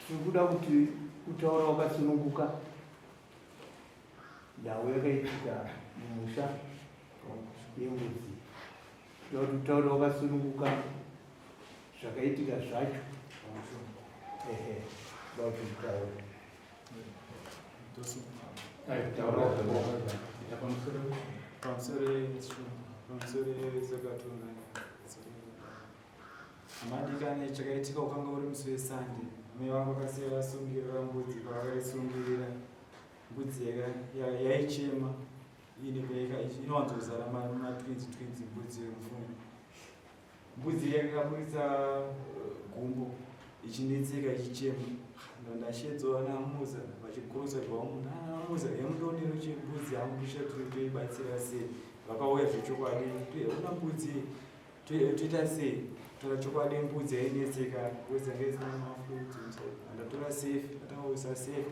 Tikuda kuti kutaura wakasununguka ndau yakaitika mumusha yembudzi. Toda kuti utaura wakasununguka zvakaitika zvacho. Amadikane chakaitika ukanga uri musi wesande mai vangu vakasiya vasungirira mbudzi pavakaisungirira mbudzi yaichema inowanzozara matwinzi mbudzi yemufungo. Mbudzi yakaburitsa gumbo ichinetseka ichichema. Ndashedzowa namuza vachikurudzirwa munhu namuza yemudonero chembudzi yangu toibatsira sei. Vakauya zvechokwadi una mbudzi toita sei. Tora chokwadi mbudzi yainetseka wezange isina mafudzi ndatora safe ndatauyisa safe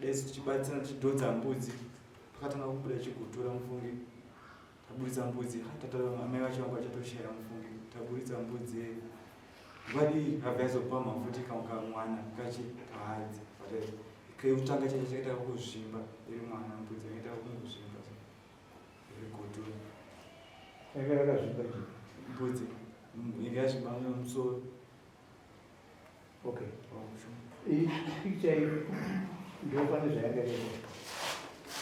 daiso tichibatsira tichidhodza mbudzi pakatanga kubuda chigutura mufungi taburitsa mbudzi amai vacho vangu vachatoshayira mufungi taburitsa mbudzi ngwadi rabvaizopa mafuti kamwana kachitahadzi keutanga chacho chakaita kuzvimba iri mwana mbudzi yakaita kungozvimba iri gutura yakazvimba mbudzi ingazvimba musoro. Okay. Iyi picture iyi ndopane zvayakareva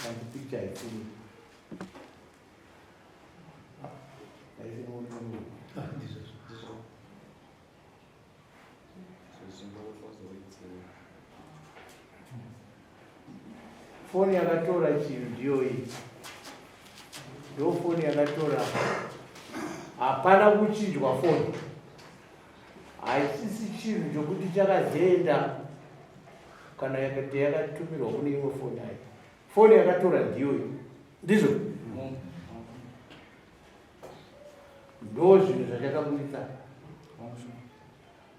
kandi picture isini foni yakatora chinhu ndiyo iyi ndo foni yakatora. Hapana kuchinjwa foni, haisisi chinhu chokuti chakazoenda kana yakati yakatumirwa kune imwe foni. Hai, foni yakatora ndiyo iyi, ndizvo ndo zvinhu zvachakaburitsa.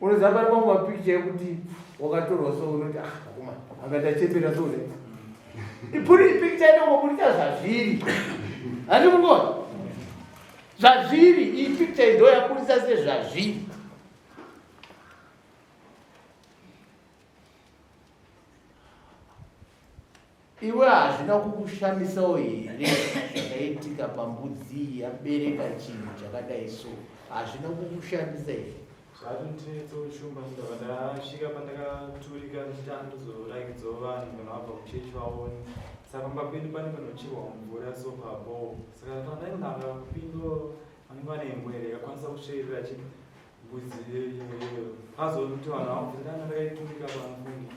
Unoziva pari pamwe mapikicha ekuti wakatorwa so unoti akatachembera so ipuri pikicha inongoburitsa zvazviri. Handi mungoni zvazviri, iyi pikicha ndo yaburitsa sezvazviri. Iwe hazvina kukushamisawo here zvakaitika pambudzi yabereka chinhu chakadai so? Hazvina kukushamisa here? Zvatondinedzo shumba ndasvika pandakaturika ndichitandozoraidzo vanhu kana vabva kuchechi vaoni. Saka pambapindu pane panocherwa mvura so pabowo. Saka pandainaka kupindo anenge ane mbwere yakakwanisa kusveerera mbudzi iyoyo. Azoti vanhu vamubvunza ndakaiturika pamufungi.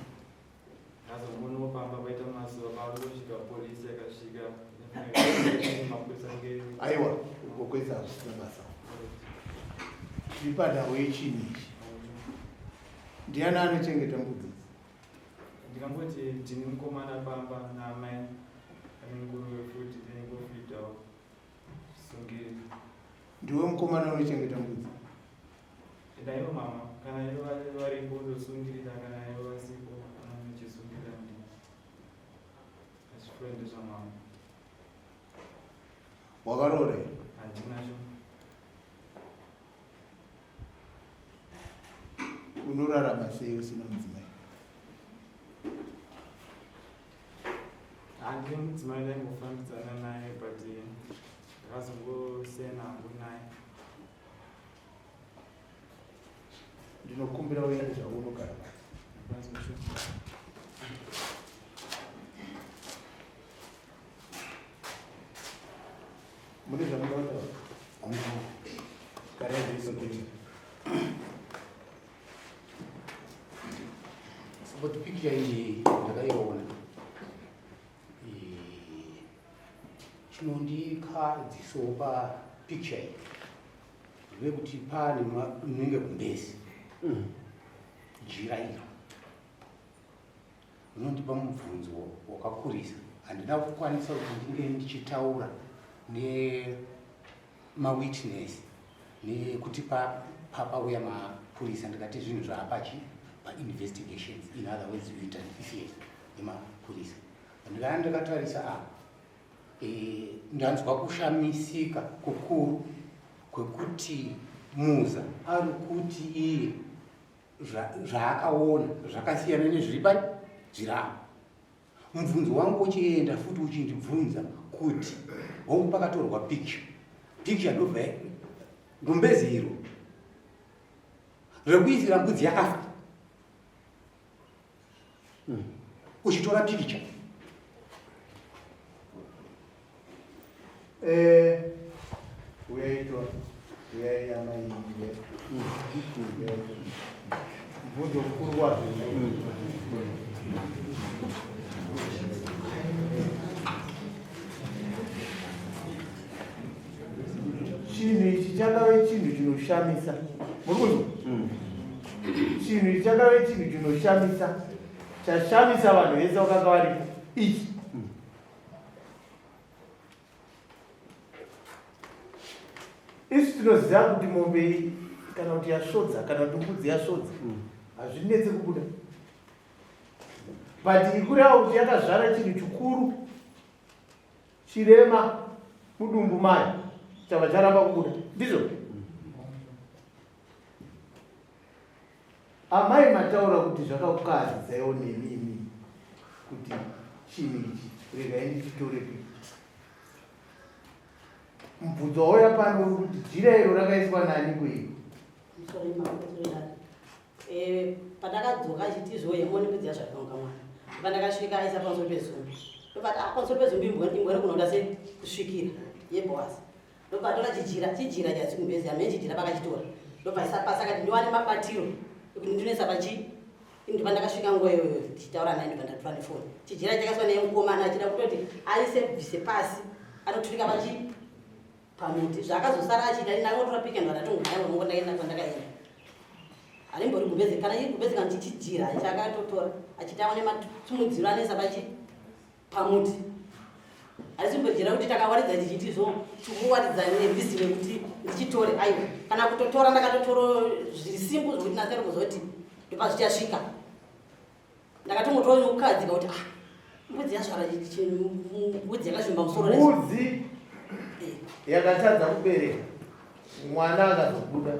Azombonawo pamba paita mazuva paakutosvika polisi yakasvika mapurisa ange. Aiwa, ukokweza hazvisina basa. Tiri pandau yechinhu ichi. Ndiani anochengeta mbudzi? Ndingangoti ndine mukomana pamba namai ane nguruve futi ndinengofidhawo sungiri. Ndiwe mukomana unochengeta mbudzi? Ndaivo mama, kana ivo varipo ndosungirira, kana ivo vasipo anochisungirira ndini. Achifuende zvamama. Wakaroora here? Handinacho. Unorarama sei usina mudzimai? Handine mudzimai ndaingofambidzana naye but ndakazongosiya nhangu naye. Ndinokumbira uende zvaunogara. Mune zvamunoda karaizvoisokei But picture iyi ndakaiona chinondidziso picture iyi ndevekuti pane munenge kumbezi jira iro unondipa mubvunzo wakakurisa. Handina kukwanisa kuti ndinge ndichitaura nemawitness nekuti pauya mapurisa ndikati zvinhu zvaapachi investigations, in other words you interfere nemapurisa. Ndikana ndakatarisa ndanzwa kushamisika kukuru kwekuti Muza ari kuti iye zvaakaona zvakasiyana nezviri pajiramu. Mubvunzo wangu uchienda futi uchindibvunza kuti hongu pakatorwa picture ndobva gumbezi iro rekuisira mbudzi yakafa uchitora picture. Uyaitwa uyaiamaingie mubvunzo mukuru wazvo. Chinhu ichi chakave chinhu chinoshamisa. Muri kunzwa? Chinhu ichi chakave chinhu chinoshamisa, chashamisa vanhu vese vakanga varipo. Ichi isi tinoziva kuti mombe kana kuti yasvodza kana kuti mbudzi yasvodza hazvinetse kubuda, but ikureva kuti yakazvara chinhu chikuru chirema mudumbu mayo chabva charamba kubuda, ndizvo. Amai mataura kuti zvakakukahadzaiwo nemimi kuti chinhu ichi regai ndichitorepi. Mubvunzo wauya pano uri kuti jira iro rakaiswa nani kuiko? Pandakadzoka achitizvo yemoni mbudzi yazvatonga mwana pandakasvika aisa pamusoro pezumbi ndobati pamusoro pezumbi imbori kunoda se kusvikira yebhoasi ndopatora chijira chadzigumbezi amene chijira pakachitora ndobva pasakati ndiwane mabatiro ekuti ndinesa pachi indi pandakasvika nguva iyoyo tichitaura naye ndobva ndatora nefoni. Chijira chakaiswa naye mukomana achida kutoti aise bvise pasi anoturika pachi pamuti zvaakazosara achida inangotora pika ndodatongaya mongondaenda kwandakaenda harimbori gumbezi kana iri gumbezi kana chichijira chakatotora achitaone matumudziro anesa pachi pamuti haisimbojira kuti takawaridza tichitizvo tikuwaridza nevhizire kuti ndichitore aiwa kana kutotora ndakatotoro zviri simbu zvokuti nasere kuzoti ndopa zvichasvika ndakatongotora nokukadzika kuti mbudzi yazvara mbudzi yakazvimba musoro mbudzi yakatadza kubereka mwana akazobuda.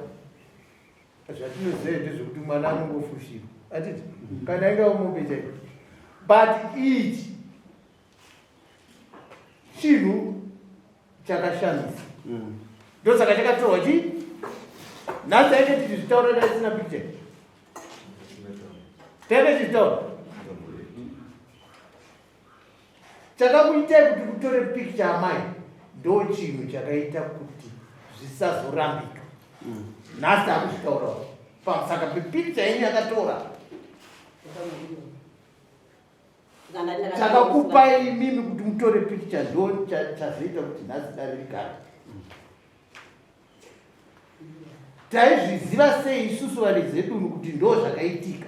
Zvatinoziva ndezvekuti mwana anongofushirwa atiti kana ainge mombe chaiko, but ichi chinhu chakashamisa ndosaka chakatorwa chii nhasi aite titi zvitaura daisina picture tenge chitaura chakakuitai kuti kutore picture amai ndo chinhu chakaita kuti zvisazorambika. Nhasi akuzvitaurawo pamusaka pepicture yenyu yakatora chakakupai imimi kuti mutore picture ndo chazoita kuti nhasi dare rigare. Taizviziva sei isusu vari zedunu kuti ndo zvakaitika?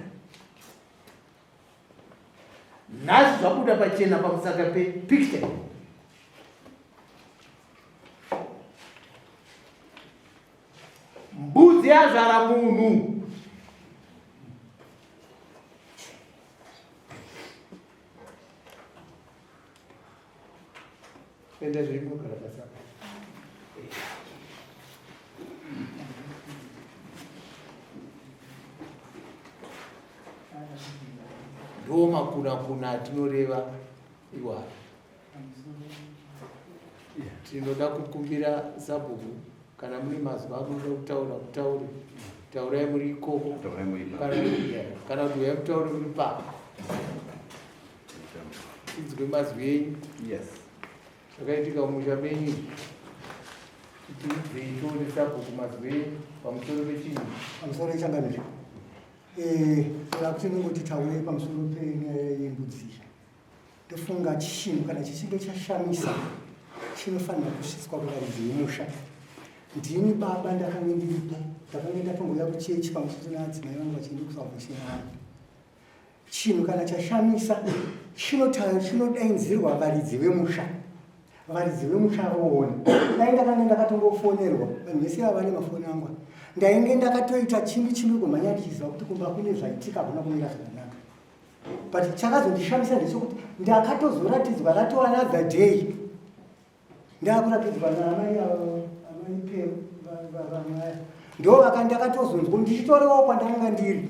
Nhasi zvabuda pachena pamusaka pepicture. Mbudzi yazvara munhu. Enda zviri kugara pasaka. Ndo makuna atinoreva iwaro. Tinoda kukumbira sabhuku kana muri mazuva akunoda kutaura taurai muri ikoko kana kuti uyai kutaura muri papa idzwe mazwi enyu zvakaitika mumusha menyu kuti ibvei tione sabhuku mazwi enyu pamusoro pechinhu pamusoro echangamiro aa kuti nongoti taure pamusoro penyaya yembudzi. Ndofunga chinhu kana chichinge chashamisa chinofanira kusvitswa kuvaridzi vemusha. Ndini baba ndakange ndiripo, ndakange ndatomboya kuchechi pamusoro nadzimai vangu vachienda kusalvation army. Chinhu kana chashamisa chinodainzirwa varidzi vemusha. Varidzi vemusha voona. Dai ndakange ndakatongofonerwa, vanhu vese ava vane mafoni angu. Ndainge ndakatoita chimbi kumhanya ndichiziva kuti kumba kune zvaitika hakuna kumira zvakanaka. But chakazondishamisa ndechekuti ndakatozoratidzwa ratova another day. Ndakuratidzwa naamai avo ndo vakandakatozonzwa ndichitorewo kwandanga ndiri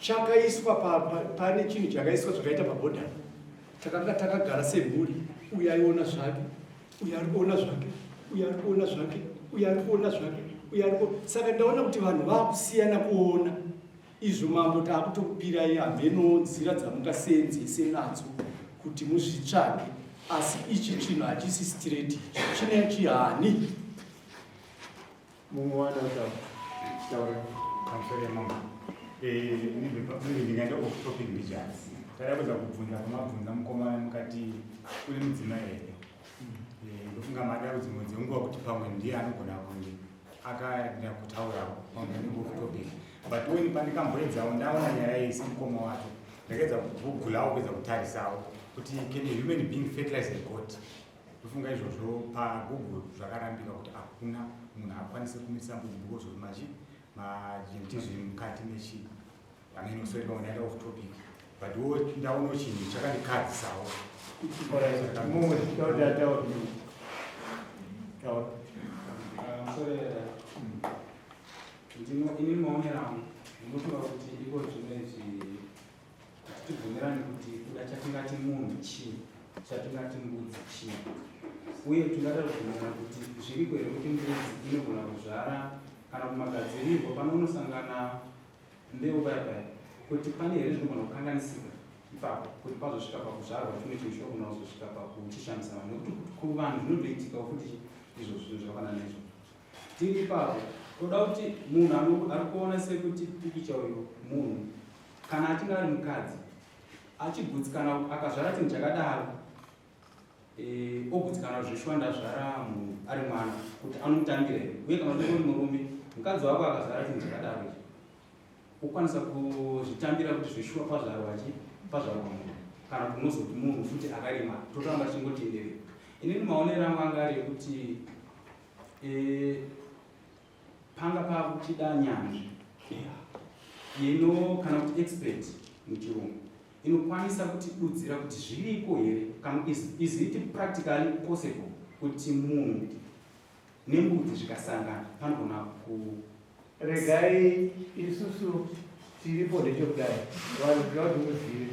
chakaiswa pane chinhu chakaiswa zvakaita pabhodhari. Takanga takagara semhuri, uyu aiona zvake, uyu ari kuona zvake, uyu ari kuona zvake, uyu ari kuona zvake, uyu ari kuona. Saka ndaona kuti vanhu vakusiyana kuona. Izvo mambo taakutokupirai hameno nzira dzamungaseenzese nadzo kuti muzvitsvage, asi ichi chinhu hachisi straight, chine chihani. Mumwe wana taura pamusoro mambo. Ndingaenda off topic ndichasi. Tara kuza kubvunza kwamabvunza mukomana mukati uri mudzimai here. Ndofunga mada kudzimwe dzenguva kuti pamwe ndiye anogona kunge akaenda kutaurawo pamwe off topic. But when pandikamboedzawo ndaona nyaya iyi semukoma wacho, ndakaedza kugulawo kuedza kutarisawo kuti can a human being fertilize a god? Ndofunga izvozvo paGoogle zvakarambika kuti hakuna munhu akwanise kumisa mbudzi because of mazvinti zviri mukati mechi. Amene sorry pamwe ndaenda off topic. But ndaona chinhu chakandikadzisawo. mumwe taura ini maonera ndinofunga kuti iko zvinezvi tibvumirane kuti kuda chatingati munhu chii, chatingati mbudzi chii, uye tingada kuvhumira kuti zviriko here kuti mbudzi inogona kuzvara kana kumagadzirirwo panonosangana mbeu paya kuti pane here zvinogona kukanganisika ipapo kuti pazosvika pakuzvarwa chimwe chinhu chinogona kuzosvika pakuchishamisa vanhu, nekuti kuvanhu zvinotoitika futi izvo zvinhu zvakafanana naizvo. Tiri ipapo toda kuti munhu ari kuona sekuti pikicha uyu munhu kana achinge ari mukadzi achigutsikana akazvara chinhu chakadaro, ogutsikana zvishwa ndazvara munhu ari mwana kuti anomutambira here, uye kana uri murume mukadzi wako akazvara chinhu chakadaro ichi okwanisa kuzvitambira kuti zvishwa pazvarwa munhu kana kuti unozoti munhu futi akarima totoramba tichingotenderera. Inini maonero angu anga ari ekuti panga pakuchida nyanzvi kana kuti expert muchirungu inokwanisa kutidudzira kuti zviriko here, kana is it practically possible kuti munhu nembudzi zvikasangana panogona ku. Regai isusu tiripo ndechokudai vanhu kuti muzive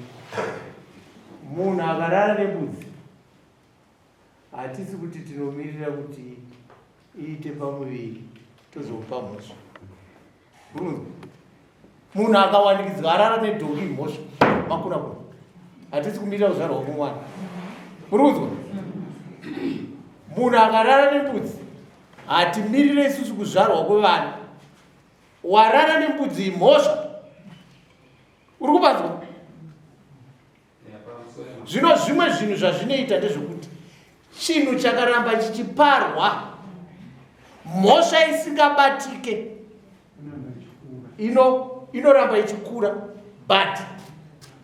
munhu akarara nembudzi hatisi kuti tinomirira kuti iite pamuviri tozomupa mhosva. Munhu akawanikidzwa arara nedhoki mhosva makuna kuna hatisi kumirira kuzvarwa kwomwana. Murunzwa? Munhu akarara nembudzi hatimirire isusu kuzvarwa kwevana. Warara nembudzi mhosva. Uri kubanzwa? Zvino zvimwe zvinhu zvazvinoita ndezvekuti chinhu chakaramba chichiparwa, mhosva isingabatike inoramba ichikura, but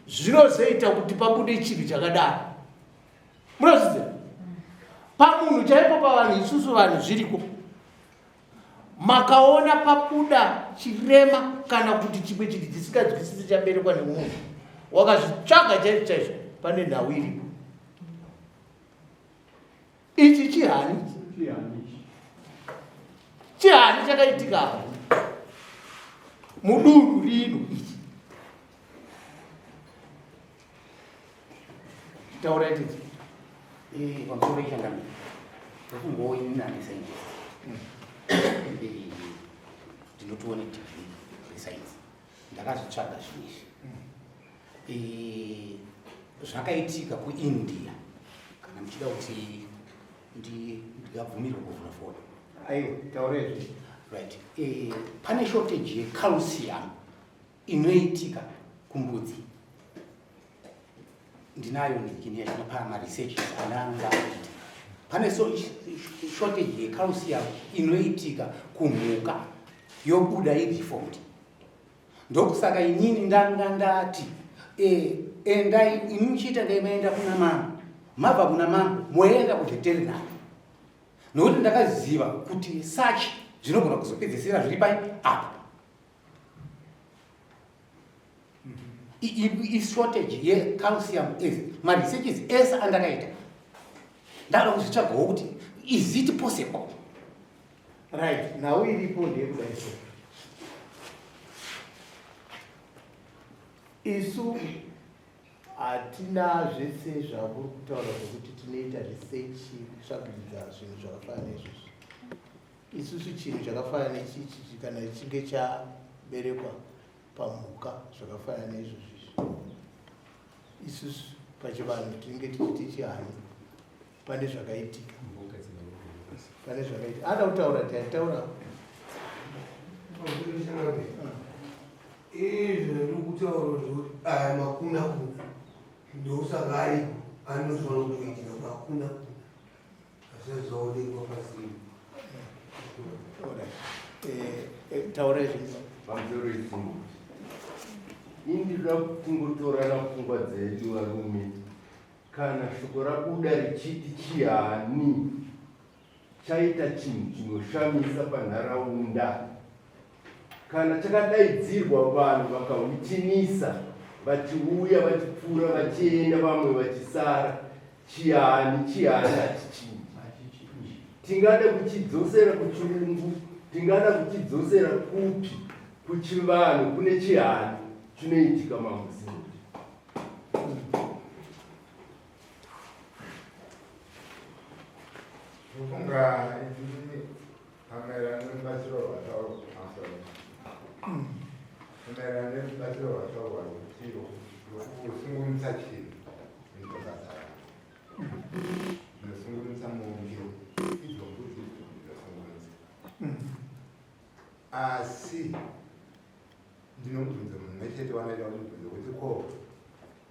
zvinozoita kuti pabude chinhu chakadaro. Munozviziva? Pamunhu chaipo pavanhu isusu vanhu zviriko. Makaona pabuda chirema kana kuti chimwe chinhu chisinganzwisisi chaberekwa nemunhu, wakazvitsvaga chaizvo chaizvo, pane nhau iripo. Ichi chihani chakaitika mudunhu rino ichi. Taura iti pamusoro pechangamira ndokungoini nani scientist ndinotione degree resainsi ndakazvitsvaga zvinizvi. Zvakaitika kuIndia, kana muchida kuti ndikabvumirwa kuvhura foni. aiwa taura izvi. Right. Pane shortage yecalcium inoitika kumbudzi. Ndinayo ndikini yachinopama researches ananga aita. Pane shortage yecalcium inoitika kumhuka yobuda ideformed. Ndokusaka inini ndanga ndati endai imuchita ngaimaenda kuna mama, mabva kuna mama moenda kuveterinary, nokuti ndakaziva kuti such zvinogona kuzopedzisira zviri pai apa. Ishortage yecalcium maresearches ese andakaita ndada kuzvitsvagawo kuti is it possible. Right, nhau iripo ndeyekudai so. isu hatina zvese zvakuri kutaura zvokuti tinoita research kutsvagiridza zvinhu zvakafanana neizvozvi. Isusu chinhu chakafanana nechichi kana chinge chaberekwa pamhuka zvakafanana neizvozvi, isusu pachivanhu tinenge tichiti chihani pane zvakaitika, pane zvakaitika. Ada kutaura taitaura izvekutaura zvekuti aya makuna kuna ndosaka ariko anofanira kuitika makuna kuna asazoonekwa pasina. taura izvozvo pamusoro isimbo indira kungotorana pfungwa dzedu varume. Kana shoko rabuda richiti chihani chaita chinhu chinoshamisa panharaunda, kana chakadaidzirwa vanhu vakahutinisa vachiuya vachipfuura vachienda vamwe vachisara, chihani hachichinji. Tingada kuchidzosera kuchirungu, tingada kuchidzosera kupi? Kuchivanhu kune chihani chinoitika mamuzinda. Kufunga izvi pamaererano nerubatsiro rwataurwa pamaererano nerubatsiro rwataurwa rwokusungurutsa chinhu nezvakasara zvinosungurutsa muviri idzo mbudzi dzinosungurutsa. Asi ndinomubvunza munhu mechete wanoita kumubvunza kuti ko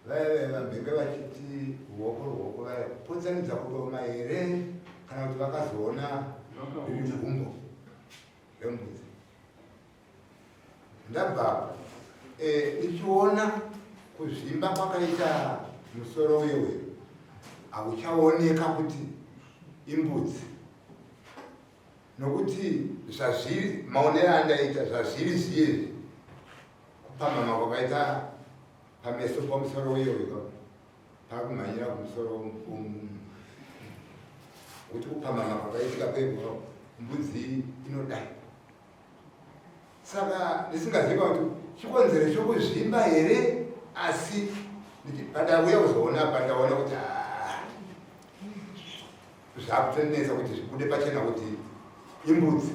vaive vambenge vachiti ruoko vaya potsanidza kuroma here kana kuti vakazoona riri gumbo rembudzi. Ndabva ndichiona kuzvimba kwakaita musoro wewe hauchaoneka kuti imbudzi, nokuti zvazviri maonero andaita zvazviri zviyezvi kupamhama kwakaita pameso pamusoro wewe pakumhanyira kumusoro kuti kupamhama kwakaitika kwego mbudzi inodai. Saka ndisingaziva kuti chikonzero chokuzvimba here, asi pandauya kuzoona pandaona kuti zvakutonesa kuti zvibude pachena kuti imbudzi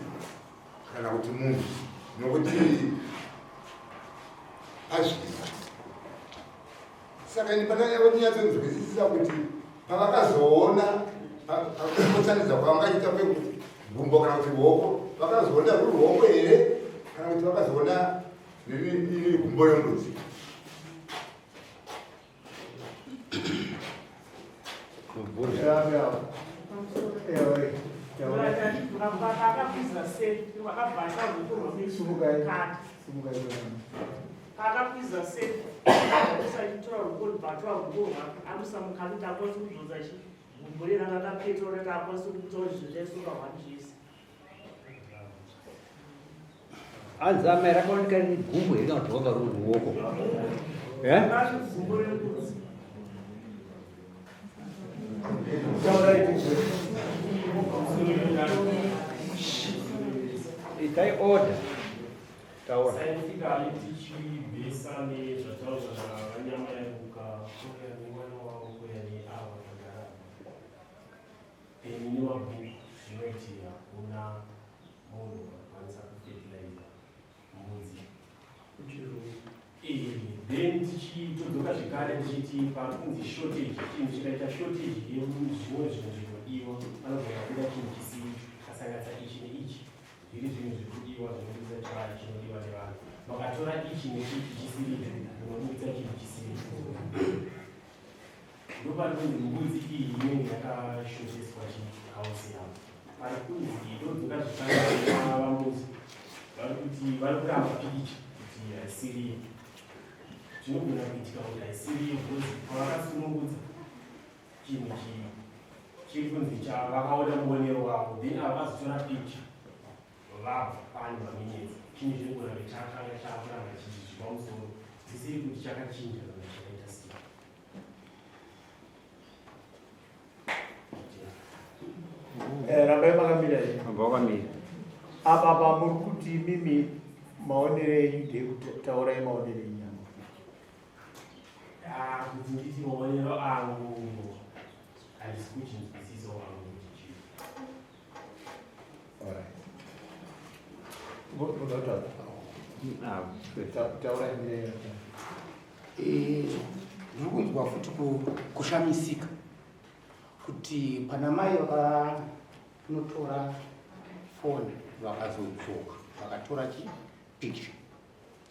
kana kuti munhu, nokuti pazvimba. Saka ini pandanyatsokunzwisisa kuti pavakazoona pakutsanidza kwavangaita kwekuti gumbo kana kuti ruoko, vakazoona ruri ruoko here kana kuti vakazoona riri gumbo rembudzi. akakwiza sei usaitora rukoni bhatwa rukonga amusamukhalita akwanisa kuzodza chi gumburira ngakapetora kuti akwanisa kutora zvezvaisuka hwanjisi anzama rakaoneka ni gumbo here kana kuti wanga ruri ruoko gumbo rembudzi itai order taura scientifically tichibhesa nezvataura zvanyama yaruka kuya nemwana wavo kuya neava vagara ini nemabhuku zvinoti hakuna munhu akwanisa kufertiliza mbudzi then tichitodzoka zvekare tichiti pakunzi shortage, chinhu chikaita shortage yezvimwe zvinhu zvinodiwa panogona kuda chinhu chisiri kasanganisa ichi neichi zviri zvinhu zvirikudiwa zvinobudisa chakare chinodiwa nevanhu, vakatora ichi neichi chisiri zvinobudisa chinhu chisiri. Ndopanonzi mbudzi iyi inenge yakashoteswa chikausiyamu. Pari kunzi ndodzoka zvekare vamuzi vari kuti vari kuramba pikicha kuti haisiri zvinogona kuitika kuti haisiri bhozi pavakasunungudza chinhu chiri kunzi vakaona muonero wavo, then ava vazotora pikicha vabva pane maminitsi chinhu zvinogona kuti chakanga chakuramba chichiziva musoro dzisiri kuti chakachinja kana chakaita sei. Rambai makamira vakamira apa muri kuti mimi maonero enyu ndekutaurai maonero enyama kuti nditi maonero angu handisi kuchinzwisisa wangu kuti chii. Ndiri kunzwa futi kushamisika kuti pana mai vakanotora foni vakazodzoka vakatora chipikicha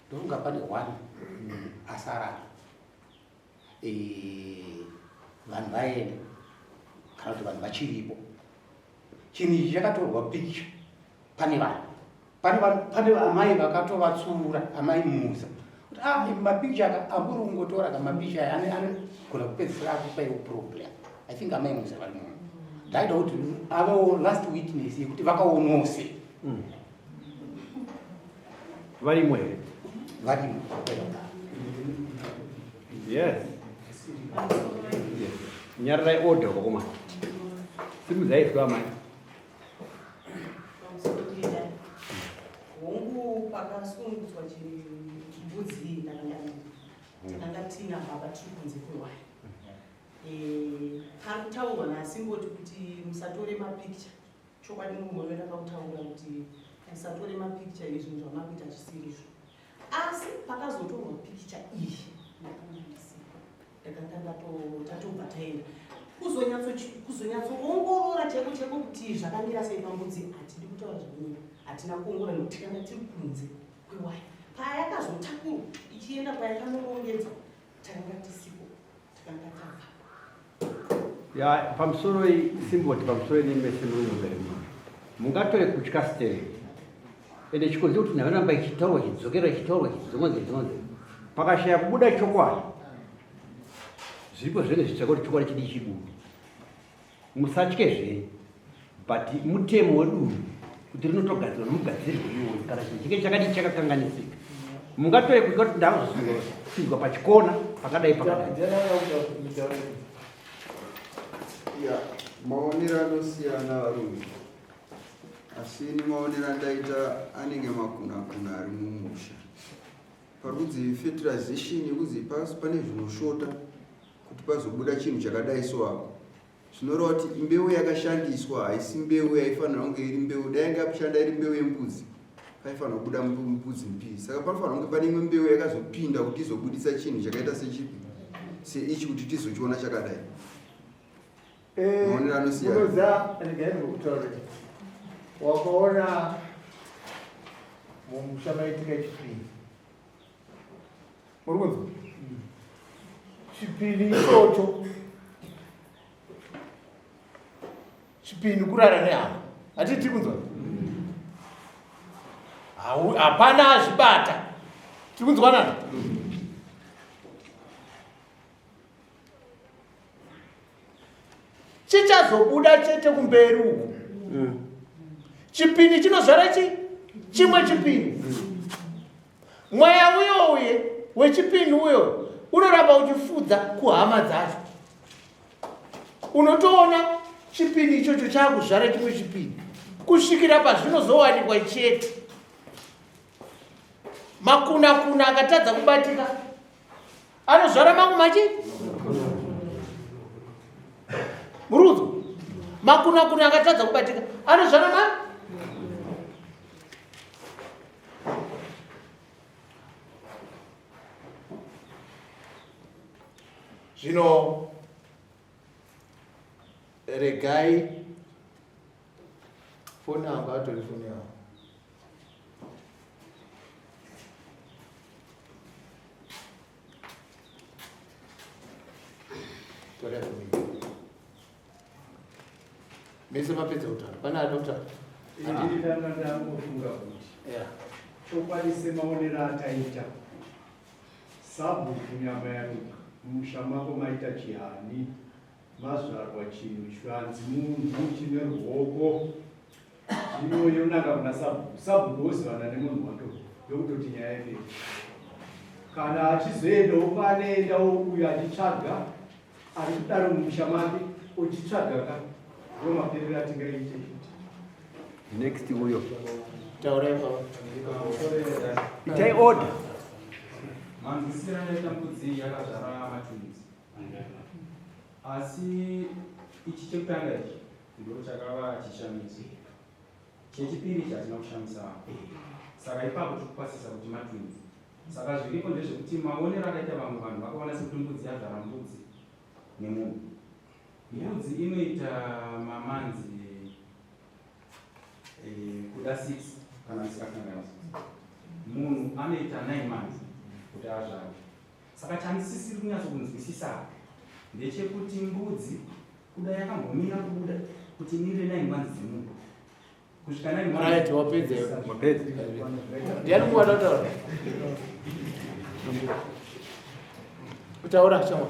ndokunga pane one asara vanhu vaenda kana kuti vanhu vachiripo. Chinhu ichi chakatorwa pikicha pane amai vakatovatsura amai musa kuti mapikicha amburi kungotora kamapikicha anogona kupedzisira akupaiwo problem. I think amai musa vari muno ndaida kuti avewo last witness yekuti vakaonose varimo here. varimo. Yes. Nyararai order kokoma. Simuzaizwa mai. Hongu pakasungudzwa chimbudzi takanga tina baba tiri kunze kwewaya. Pari kutaurwa naasimboti kuti musatore mapikicha. Chokwadi munhu ndakakutaura kuti musatore mapikicha izvi zvamakuita zvisirizvo. Asi pakazotorwa pikicha iyi ndakanga tatobva taenda kuzonyatsoongorora cheko kuti zvakamira sei pambudzi. Hatidi kutaura zvamunyika, hatina kuongorora nekuti takanga tiri kunze kwewaya. Payakazotakurwa ichienda payakanongedzwa takanga tisipo, takanga tafa. Ya pamusoro simboti pamusoro nemesemurumuzarima mungatore kutyastere ende chikonzero kuti navaramba ichitaurwa chidzonze pakashaya kubuda chokwadi zviripo zvinenge zvichitsvaka kuti chokwadi chidi chibude. Musatyezve but mutemo wedunhu kuti rinotogadzirwa nomugadzirirwo iwoni kana chinhu chinge chakadii chakakanganisika mungatore kuika kuti ndakuzosindwa pachikona pakadai maonero anosiyana varume, asi ini maonero andaita anenge makuna ari mumusha. Parudzi fertilization yekuzi pane zvinoshota kuti pazobuda chinhu chakadai so apo. Zvinoreva kuti mbeu yakashandiswa haisi mbeu yaifanira kunge iri mbeu, dai yanga yapishanda iri mbeu yembudzi paifanira kubuda mbudzi mbiri. Saka panofanira kunge pane imwe mbeu yakazopinda kuti izobudisa chinhu chakaita sechipi seichi kuti tizochiona chakadai. Unoza ndikutaurira wakaona mumusha maitika chipini muri kunzwa chipini ichocho chipini kurara nehama hatiti kunzwa hapana azvibata tiri kunzwanana. Chichazobuda chete kumberi uko chipini chinozvara chimwe chipini. Mweya uye wechipini uyo unoramba uchifudza kuhama dzacho. Unotoona chipini ichocho chakuzvara chimwe chipini kusvikira pazvinozowanikwa chete. Makuna akatadza kubatika anozvara mangu machi murudzo. Makuna akatadza kubatika anozvara zvino regai foni yangu atori foni yangu mese mapedza utano pane adokta ndinotanga ndangofunga kuti chokwadi semaonero ataita sabhuku nyama yaruka mumusha mako maita chihani mazvarwa chinhu chwanzi munhu chine ruoko zvino yonanga kuna sabhuku ozivana nemunhu wacho yokutoti nyaya yepei kana achizoendawo panoendawo uyo achitsvaga ari kudaro mumusha make uchitsvaga ka romaperero atingaite kuti next uyo taureva itai order manzwisisira ndaita mbudzi yakazvara matwins. Asi ichi chekutanga ichi ndo chakava chishamisa. Chechipiri chatina kushamisa. Saka ipapo tikupasisa kuti matwins. Saka zviripo ndezvekuti maonero akaita vamwe vanhu vakaona sekuti mbudzi yazvara mbudzi nemunhu. Mbudzi inoita mamanzi kuda 6 kana sikakangana. Munhu anoita 9 months kuti azvare. Saka chanisisiri kunyatso kunzwisisa ndechekuti mbudzi kuda yakambomira kubuda kuti mire 9 months dzemunhu. Kusvika 9 months. Right, wapedza wapedza. Ndiani mwana utaura? Utaura chama.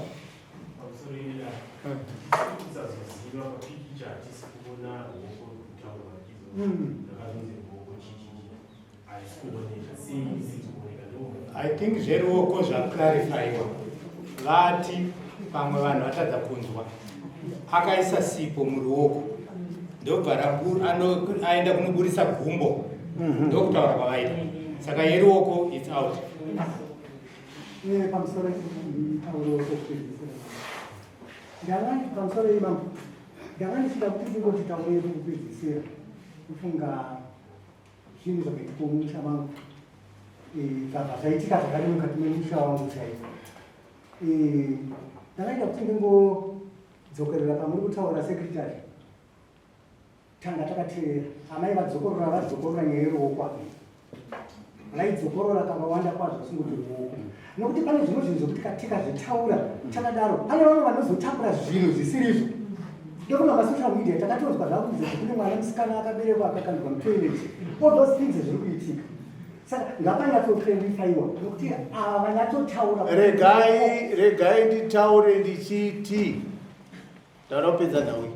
I think zveruoko zvaklarifaiwa. Vati pamwe vanhu vatadza kunzwa. Akaisa sipo muruoko. Ndobva aenda kunoburisa gumbo. Ndokutaura kwavaita. Saka yeruoko it's out. Pamusoro tauro wekupedzisira. Ndangani pamusoro imambo. Ndangani sida kuti ndingoti tauro yekupedzisira. Kufunga zvinhu zvakaitika mumusha wangu. Kabva zvaitika zvakadi mukati memusha wangu chaiwo. Ndakaita kuti ndingodzokerera pamuri kutaura sekretari. Tanga takateerera. Amai vadzokorora vadzokorora nyaya yeruoko apa. Vaidzokorora kakawanda kwazvo singoti ruoko. Nokuti pane zvimwe zvinhu zvokuti tikazvitaura takadaro pane vamwe vanozotakura zvinhu zvisirizvo. Ndokuma masocial media takatozwa zvakuiza kuti mwana musikana akaberekwa akakandwa mutoilet. All those things zviri kuitika. Saka ngapanyatsoclarifaiwa nokuti ava vanyatsotaura. Regai nditaure ndichiti taura kupedza nawe.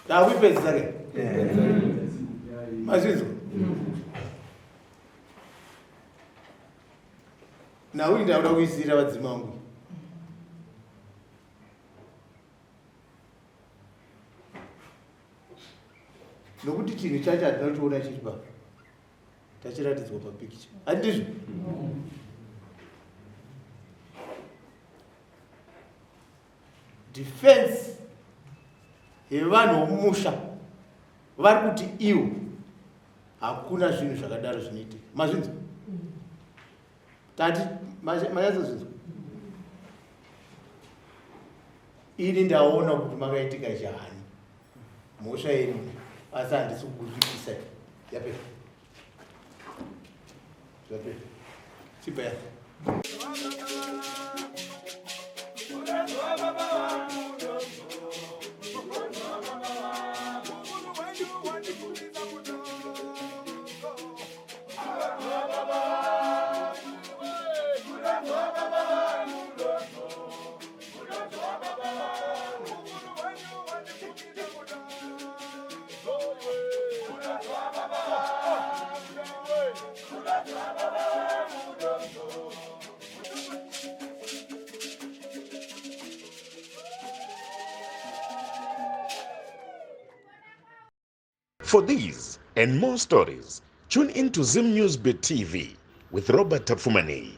Ndakupedzisa ke. Mazvizo. Nawe ndaura kuisira vadzima vangu. Nokuti chinhu chacho hatinotoona chiri pa tachiratidzwa papikicha handizvo. Defense yevanhu vomumusha vari kuti iwo hakuna zvinhu zvakadaro zvinoitika. Mazvinzwa? Tati manyatsozvinzwa? Ini ndaona kuti makaitika chani mhosva yenyu asi handisi kukuripisa. Yapera yapera chipaya. For these and more stories, tune in to Zim News Bit TV with Robert Tafumani.